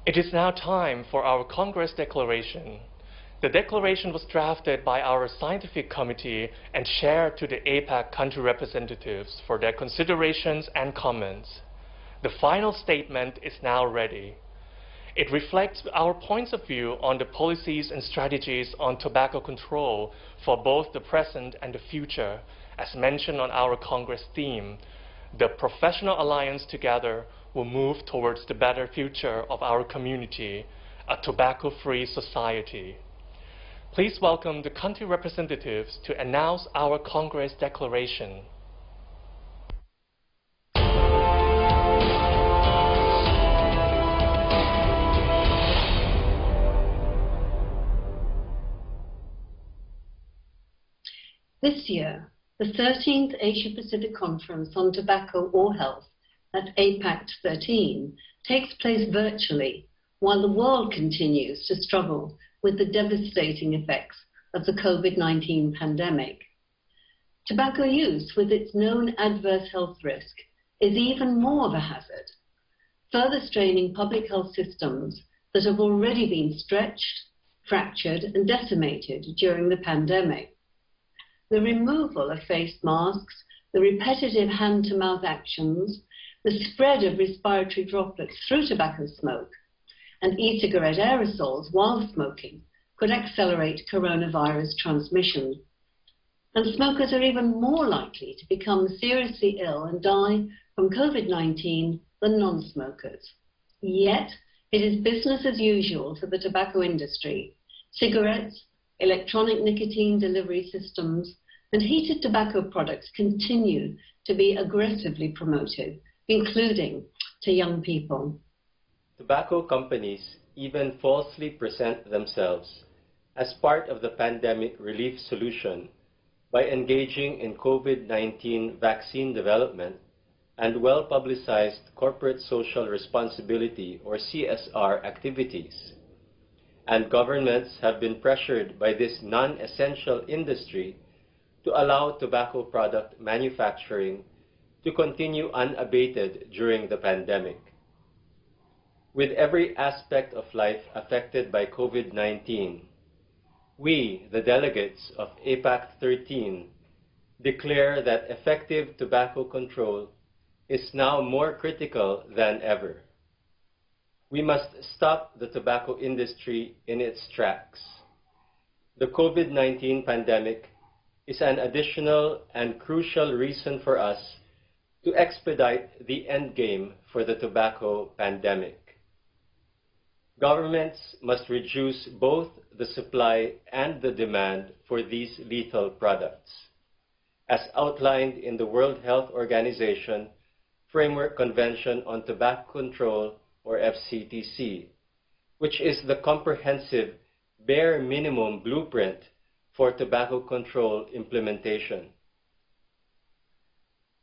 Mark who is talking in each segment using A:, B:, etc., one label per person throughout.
A: It is now time for our Congress declaration. The declaration was drafted by our scientific committee and shared to the APACT country representatives for their considerations and comments. The final statement is now ready. It reflects our points of view on the policies and strategies on tobacco control for both the present and the future, as mentioned on our Congress theme. The professional alliance together will move towards the better future of our community, a tobacco-free society. Please welcome the country representatives to announce our Congress declaration.
B: This year, the 13th Asia-Pacific Conference on Tobacco or Health at APACT 13 takes place virtually while the world continues to struggle with the devastating effects of the COVID-19 pandemic. Tobacco use, with its known adverse health risk, is even more of a hazard, further straining public health systems that have already been stretched, fractured, and decimated during the pandemic. The removal of face masks, the repetitive hand-to-mouth actions, the spread of respiratory droplets through tobacco smoke, and e-cigarette aerosols while smoking could accelerate coronavirus transmission. And smokers are even more likely to become seriously ill and die from COVID-19 than non-smokers. Yet, it is business as usual for the tobacco industry. Cigarettes, electronic nicotine delivery systems, and heated tobacco products continue to be aggressively promoted, including to young people.
C: Tobacco companies even falsely present themselves as part of the pandemic relief solution by engaging in COVID-19 vaccine development and well-publicized corporate social responsibility or CSR activities. And governments have been pressured by this non-essential industry to allow tobacco product manufacturing to continue unabated during the pandemic. With every aspect of life affected by COVID-19, we, the delegates of APACT 13, declare that effective tobacco control is now more critical than ever. We must stop the tobacco industry in its tracks. The COVID-19 pandemic is an additional and crucial reason for us to expedite the endgame for the tobacco pandemic. Governments must reduce both the supply and the demand for these lethal products, as outlined in the World Health Organization Framework Convention on Tobacco Control, or FCTC, which is the comprehensive bare minimum blueprint for tobacco control implementation.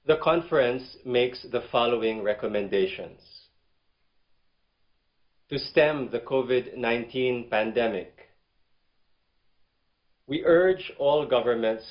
C: The conference makes the following recommendations. To stem the COVID-19 pandemic, we urge all governments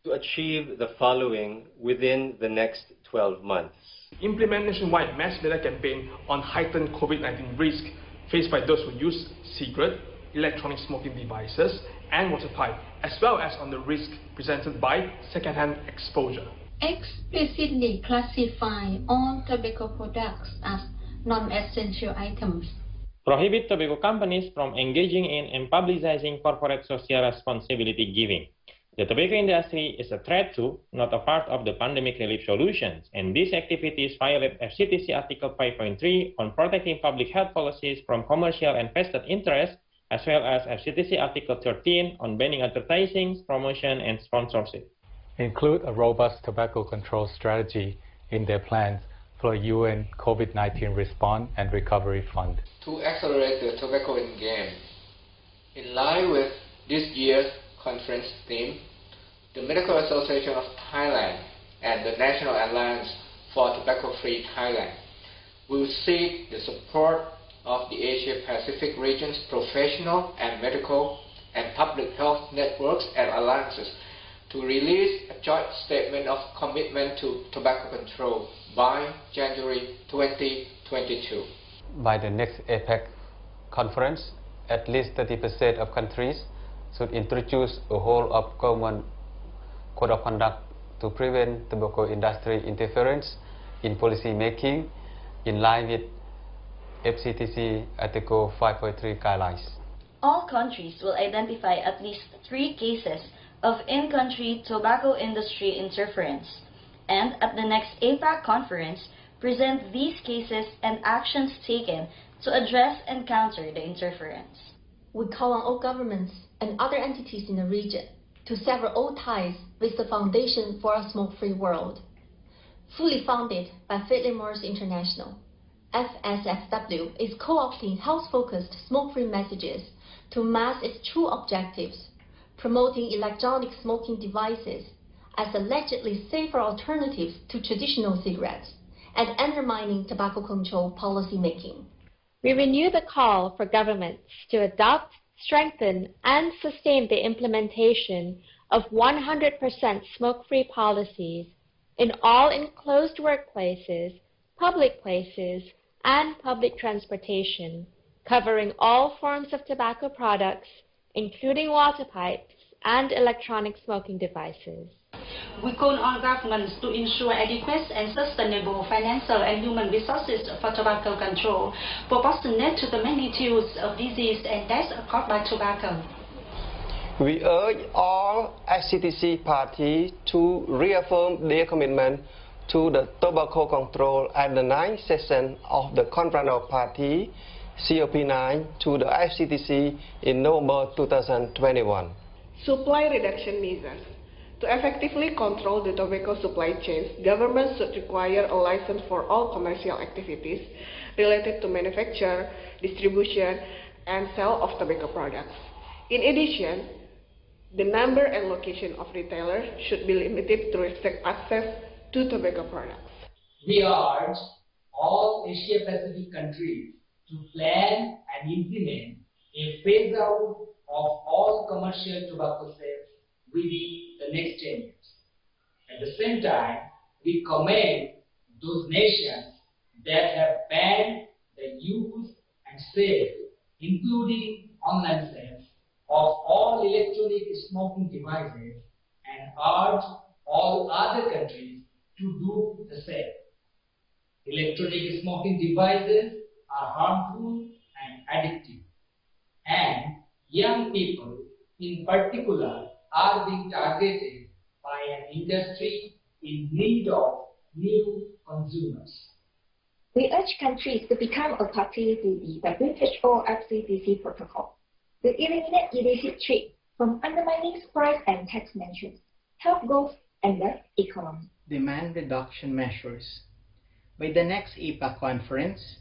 C: to achieve the following within the next 12 months.
D: Implement nationwide mass media campaign on heightened COVID-19 risk faced by those who use cigarette, electronic smoking devices, and water pipe, as well as on the risk presented by second-hand exposure.
E: Explicitly classify all tobacco products as non-essential items.
F: Prohibit tobacco companies from engaging in and publicizing corporate social responsibility giving. The tobacco industry is a threat to, not a part of the pandemic relief solutions, and these activities violate FCTC Article 5.3 on protecting public health policies from commercial and vested interests, as well as FCTC Article 13 on banning advertising, promotion, and sponsorship.
G: Include a robust tobacco control strategy in their plans for UN COVID-19 Response and Recovery Fund.
H: To accelerate the tobacco endgame, in line with this year's conference theme, the Medical Association of Thailand and the National Alliance for Tobacco-Free Thailand will seek the support of the Asia-Pacific region's professional and medical and public health networks and alliances to release a joint statement of commitment to tobacco control by January 2022.
G: By the next APEC
I: conference, at least 30% of countries should introduce a whole of government code of conduct to prevent tobacco industry interference in policy making in line with FCTC Article 5.3 guidelines.
J: All countries will identify at least 3 cases of in-country tobacco industry interference, and at the next APACT conference, present these cases and actions taken to address and counter the interference.
K: We call on all governments and other entities in the region to sever all ties with the Foundation for a Smoke-Free World. Fully funded by Philip Morris International, FSFW is co-opting health-focused smoke-free messages to mask its true objectives, promoting electronic smoking devices as allegedly safer alternatives to traditional cigarettes, and undermining tobacco control policy making.
L: We renew the call for governments to adopt, strengthen, and sustain the implementation of 100% smoke-free policies in all enclosed workplaces, public places, and public transportation, covering all forms of tobacco products, including water pipes and electronic smoking devices.
M: We call on governments to ensure adequate and sustainable financial and human resources for tobacco control, proportionate to the magnitudes of disease and deaths caused by tobacco.
N: We urge all FCTC parties to reaffirm their commitment to the tobacco control at the 9th session of the Conference of Parties COP9 to the FCTC in November 2021.
O: Supply reduction measures. To effectively control the tobacco supply chains, governments should require a license for all commercial activities related to manufacture, distribution, and sale of tobacco products. In addition, the number and location of retailers should be limited to restrict access to tobacco products.
P: We urge all Asia-Pacific countries to plan and implement a phase-out of all commercial tobacco sales within the next 10 years. At the same time, we commend those nations that have banned the use and sale, including online sales, of all electronic smoking devices, and urge all other countries to do the same. Electronic smoking devices are harmful and addictive, and young people in particular are being targeted by an industry in need of new consumers.
Q: We urge countries to become a party to the WHO FCTC protocol, to eliminate illicit trade from undermining price and tax measures, health goals, and the economy.
R: Demand reduction measures. By the next APACT conference,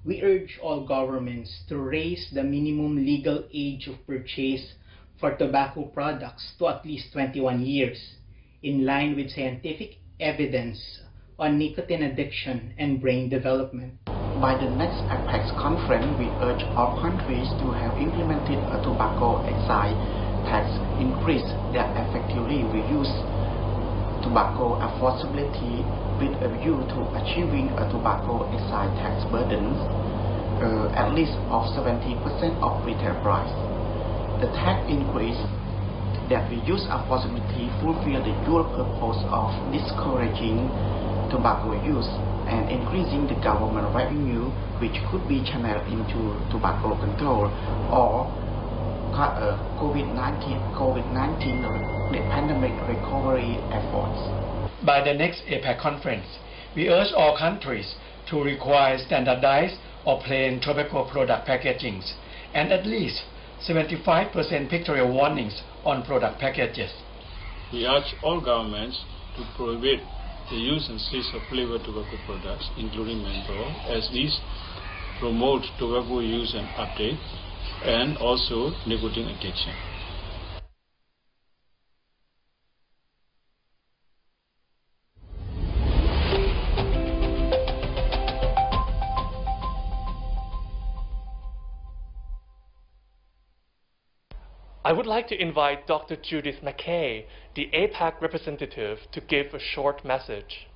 R: we urge all governments to raise the minimum legal age of purchase for tobacco products to at least 21 years, in line with scientific evidence on nicotine addiction and brain development.
S: By the next APACT conference, we urge all countries to have implemented a tobacco excise tax increase that effectively reduce tobacco affordability with a view to achieving a tobacco excise tax burden at least of 70% of retail price. The tax increase that reduce affordability fulfill the dual purpose of discouraging tobacco use and increasing the government revenue, which could be channeled into tobacco control or COVID-19 the pandemic recovery efforts.
T: By the next APACT conference, we urge all countries to require standardized or plain tobacco product packagings and at least 75% pictorial warnings on product packages.
U: We urge all governments to prohibit the use and sales of flavored tobacco products, including menthol, as these promote tobacco use and uptake, and also nicotine addiction.
A: I would like to invite Dr. Judith McKay, the APACT representative, to give a short message.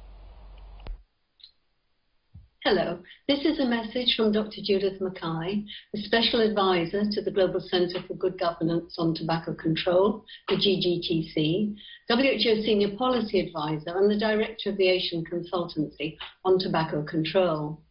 B: Hello, this is a message from Dr. Judith Mackay, the Special Advisor to the Global Centre for Good Governance on Tobacco Control, the GGTC, WHO Senior Policy Advisor and the Director of the Asian Consultancy on Tobacco Control.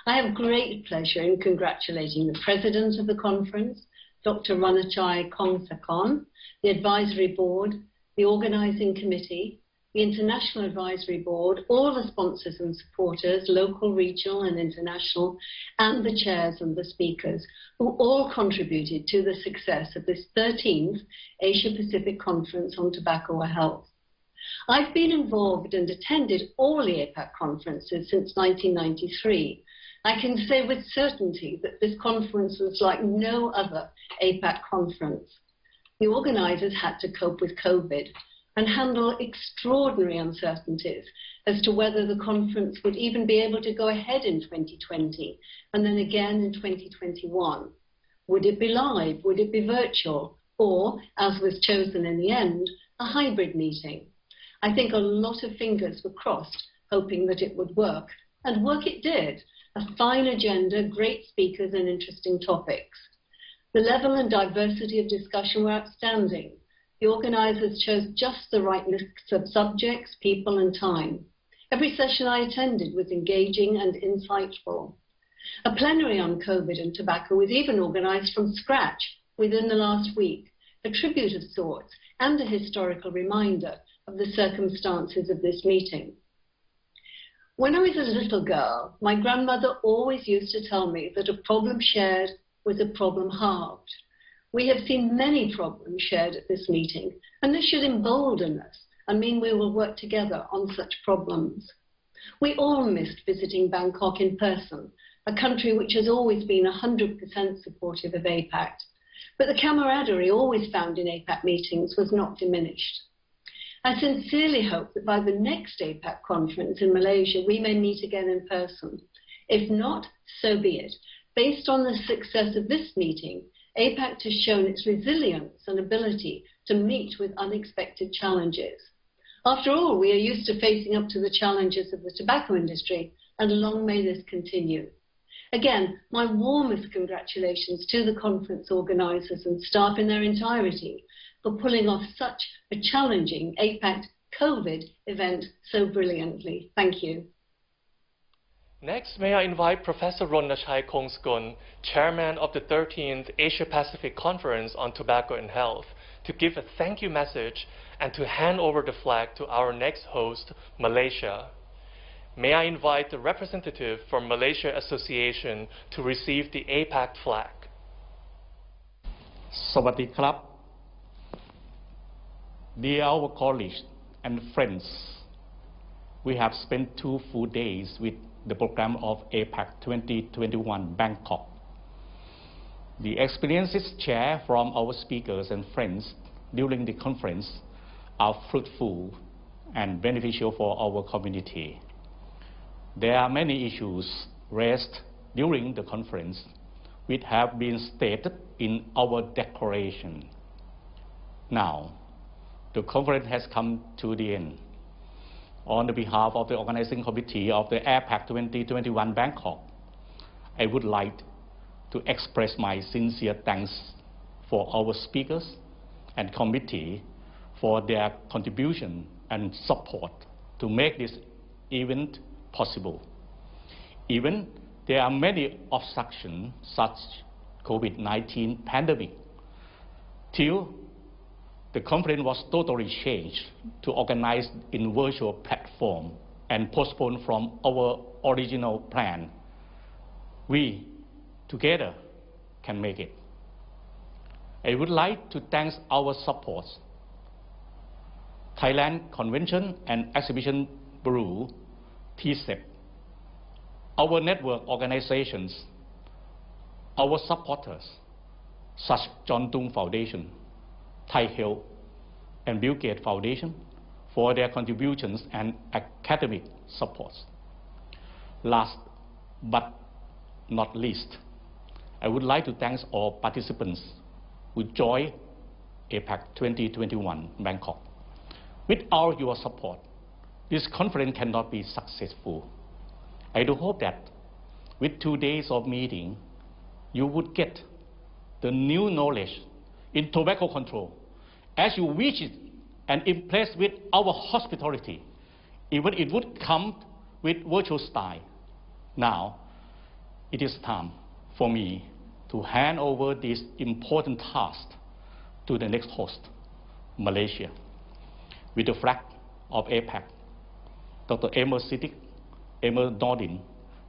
B: I have great pleasure in congratulating the President of the conference, Dr. Ranachai Kongsakorn, the Advisory Board, the Organising Committee, the International Advisory Board, all the sponsors and supporters, local, regional and international, and the chairs and the speakers, who all contributed to the success of this 13th Asia-Pacific Conference on Tobacco Health. I've been involved and attended all the APAC conferences since 1993. I can say with certainty that this conference was like no other APAC conference. The organisers had to cope with COVID and handle extraordinary uncertainties as to whether the conference would even be able to go ahead in 2020 and then again in 2021. Would it be live? Would it be virtual? Or, as was chosen in the end, a hybrid meeting? I think a lot of fingers were crossed, hoping that it would work. And work it did. A fine agenda, great speakers and interesting topics. The level and diversity of discussion were outstanding. The organisers chose just the right mix of subjects, people and time. Every session I attended was engaging and insightful. A plenary on COVID and tobacco was even organised from scratch within the last week, a tribute of sorts and a historical reminder of the circumstances of this meeting. When I was a little girl, my grandmother always used to tell me that a problem shared was a problem halved. We have seen many problems shared at this meeting, and this should embolden us and mean we will work together on such problems. We all missed visiting Bangkok in person, a country which has always been 100% supportive of APACT, but the camaraderie always found in APAC meetings was not diminished. I sincerely hope that by the next APAC conference in Malaysia, we may meet again in person. If not, so be it. Based on the success of this meeting, APACT has shown its resilience and ability to meet with unexpected challenges. After all, we are used to facing up to the challenges of the tobacco industry, and long may this continue. Again, my warmest congratulations to the conference organisers and staff in their entirety for pulling off such a challenging APACT COVID event so brilliantly. Thank you.
A: Next, may I invite Professor Ranachai Kongsakorn, Chairman of the 13th Asia-Pacific Conference on Tobacco and Health, to give a thank you message and to hand over the flag to our next host, Malaysia. May I invite the representative from Malaysia Association to receive the APACT flag.
V: Sawadee krap. Dear our colleagues and friends, we have spent 2 full days with the program of APACT 2021 Bangkok. The experiences shared from our speakers and friends during the conference are fruitful and beneficial for our community. There are many issues raised during the conference which have been stated in our declaration. Now, the conference has come to the end. On the behalf of the organizing committee of the APACT 2021 Bangkok, I would like to express my sincere thanks for our speakers and committee for their contribution and support to make this event possible. Even there are many obstructions such COVID-19 pandemic. Till the conference was totally changed to organize in virtual platform and postponed from our original plan. We together can make it. I would like to thank our supporters, Thailand Convention and Exhibition Bureau, TCEP, our network organizations, our supporters, such John Tung Foundation, Thai Health, and Bill Gates Foundation for their contributions and academic supports. Last but not least, I would like to thank all participants who joined APACT 2021 Bangkok. Without your support, this conference cannot be successful. I do hope that with 2 days of meeting, you would get the new knowledge in tobacco control as you wish it and impressed with our hospitality. Even it would come with virtual style. Now, it is time for me to hand over this important task to the next host, Malaysia, with the flag of APAC. Dr. Emma Siddiq, Emma Nordin,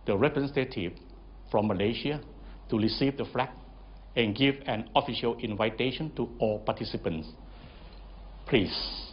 V: the representative from Malaysia, to receive the flag and give an official invitation to all participants. Please.